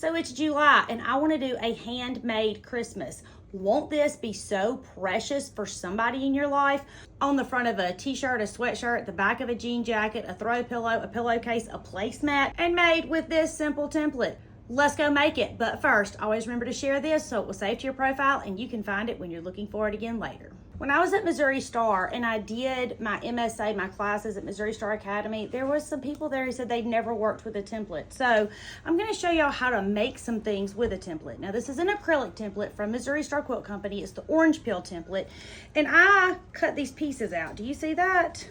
So it's July and I want to do a handmade Christmas. Won't this be so precious for somebody in your life? On the front of a t-shirt, a sweatshirt, the back of a jean jacket, a throw pillow, a pillowcase, a placemat, and made with this simple template. Let's go make it. But first, always remember to share this so it will save to your profile and you can find it when you're looking for it again later. When I was at Missouri Star and I did my MSA, my classes at Missouri Star Academy, there was some people there who said they'd never worked with a template. So I'm going to show y'all how to make some things with a template. Now this is an acrylic template from Missouri Star Quilt Company. It's the orange peel template. And I cut these pieces out. Do you see that?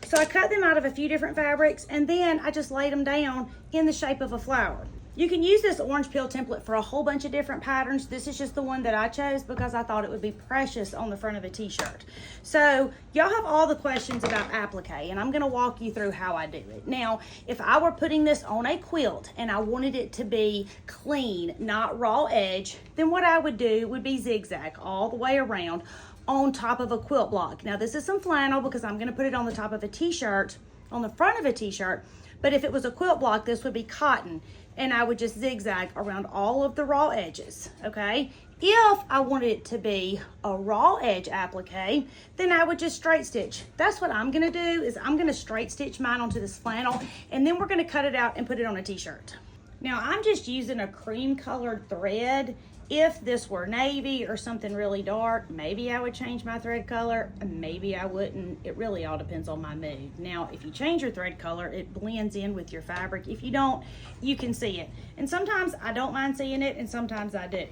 So I cut them out of a few different fabrics and then I just laid them down in the shape of a flower. You can use this orange peel template for a whole bunch of different patterns. This is just the one that I chose because I thought it would be precious on the front of a t-shirt. So y'all have all the questions about applique and I'm going to walk you through how I do it. Now, if I were putting this on a quilt and I wanted it to be clean, not raw edge, then what I would do would be zigzag all the way around on top of a quilt block. Now this is some flannel because I'm going to put it on the top of a t-shirt, on the front of a t-shirt, but if it was a quilt block, this would be cotton. And I would just zigzag around all of the raw edges, okay? If I wanted it to be a raw edge applique, then I would just straight stitch. That's what I'm gonna do, is I'm gonna straight stitch mine onto this flannel, and then we're gonna cut it out and put it on a t-shirt. Now I'm just using a cream colored thread. If this were navy or something really dark, maybe I would change my thread color, maybe I wouldn't. It really all depends on my mood. Now, if you change your thread color, it blends in with your fabric. If you don't, you can see it. And sometimes I don't mind seeing it, and sometimes I do.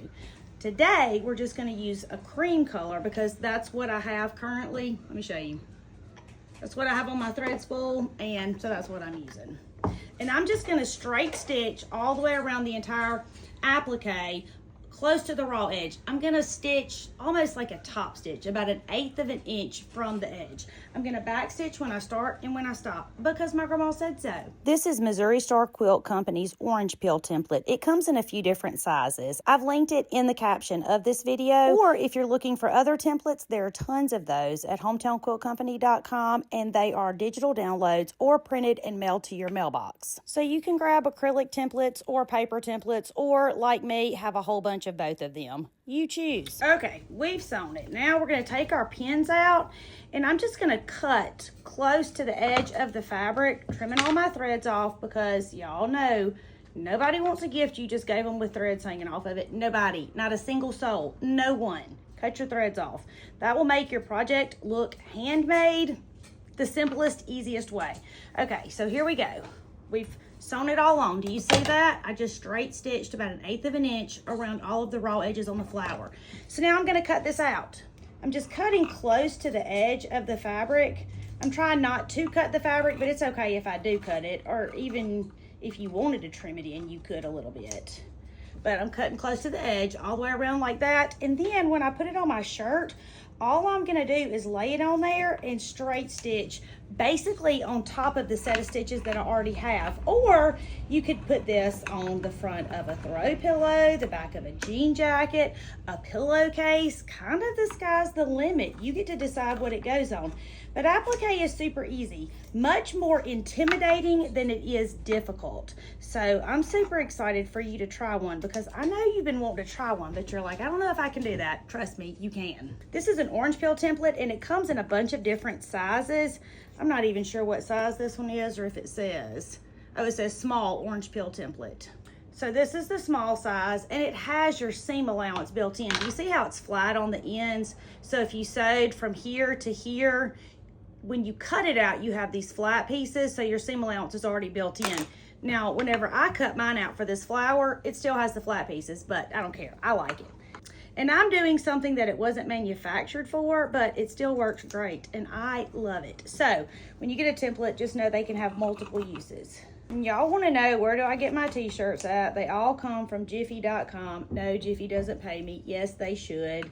Today, we're just gonna use a cream color because that's what I have currently. Let me show you. That's what I have on my thread spool, and so that's what I'm using. And I'm just gonna straight stitch all the way around the entire applique close to the raw edge. I'm gonna stitch almost like a top stitch, about 1/8 of an inch from the edge. I'm gonna back stitch when I start and when I stop because my grandma said so. This is Missouri Star Quilt Company's orange peel template. It comes in a few different sizes. I've linked it in the caption of this video, or if you're looking for other templates, there are tons of those at hometownquiltcompany.com, and they are digital downloads or printed and mailed to your mailbox. So you can grab acrylic templates or paper templates, or like me, have a whole bunch of both of them. You choose. Okay, we've sewn it. Now we're going to take our pins out and I'm just going to cut close to the edge of the fabric, trimming all my threads off because y'all know nobody wants a gift you just gave them with threads hanging off of it. Nobody, not a single soul, no one. Cut your threads off. That will make your project look handmade the simplest, easiest way. Okay, so here we go. We've sewn it all on. Do you see that? I just straight stitched about 1/8 of an inch around all of the raw edges on the flower. So now I'm going to cut this out. I'm just cutting close to the edge of the fabric. I'm trying not to cut the fabric, but it's okay if I do cut it, or even if you wanted to trim it in, you could a little bit. But I'm cutting close to the edge all the way around like that. And then when I put it on my shirt, all I'm gonna do is lay it on there and straight stitch basically on top of the set of stitches that I already have. Or you could put this on the front of a throw pillow, the back of a jean jacket, a pillowcase. Kind of the sky's the limit. You get to decide what it goes on. But applique is super easy, much more intimidating than it is difficult. So I'm super excited for you to try one because I know you've been wanting to try one, but you're like, I don't know if I can do that. Trust me, you can. This is an orange peel template and it comes in a bunch of different sizes. I'm not even sure what size this one is or if it says. Oh, it says small orange peel template. So this is the small size and it has your seam allowance built in. You see how it's flat on the ends? So if you sewed from here to here, when you cut it out, you have these flat pieces, so your seam allowance is already built in. Now, whenever I cut mine out for this flower, it still has the flat pieces, but I don't care. I like it. And I'm doing something that it wasn't manufactured for, but it still works great, and I love it. So, when you get a template, just know they can have multiple uses. And y'all want to know, where do I get my t-shirts at? They all come from Jiffy.com. No, Jiffy doesn't pay me. Yes, they should.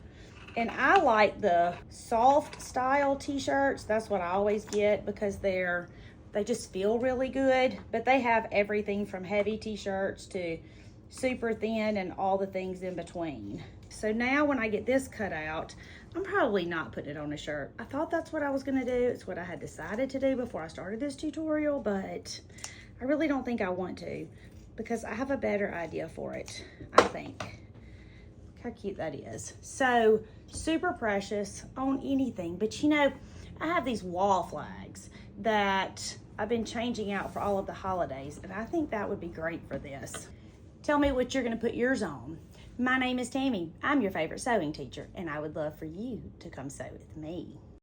And I like the soft style t-shirts. That's what I always get because they just feel really good. But they have everything from heavy t-shirts to super thin and all the things in between. So now when I get this cut out, I'm probably not putting it on a shirt. I thought that's what I was gonna do. It's what I had decided to do before I started this tutorial, but I really don't think I want to. because I have a better idea for it, I think. Look how cute that is. So super precious on anything. But you know, I have these wall flags that I've been changing out for all of the holidays, and I think that would be great for this. Tell me what you're gonna put yours on. My name is Tammy. I'm your favorite sewing teacher, and I would love for you to come sew with me.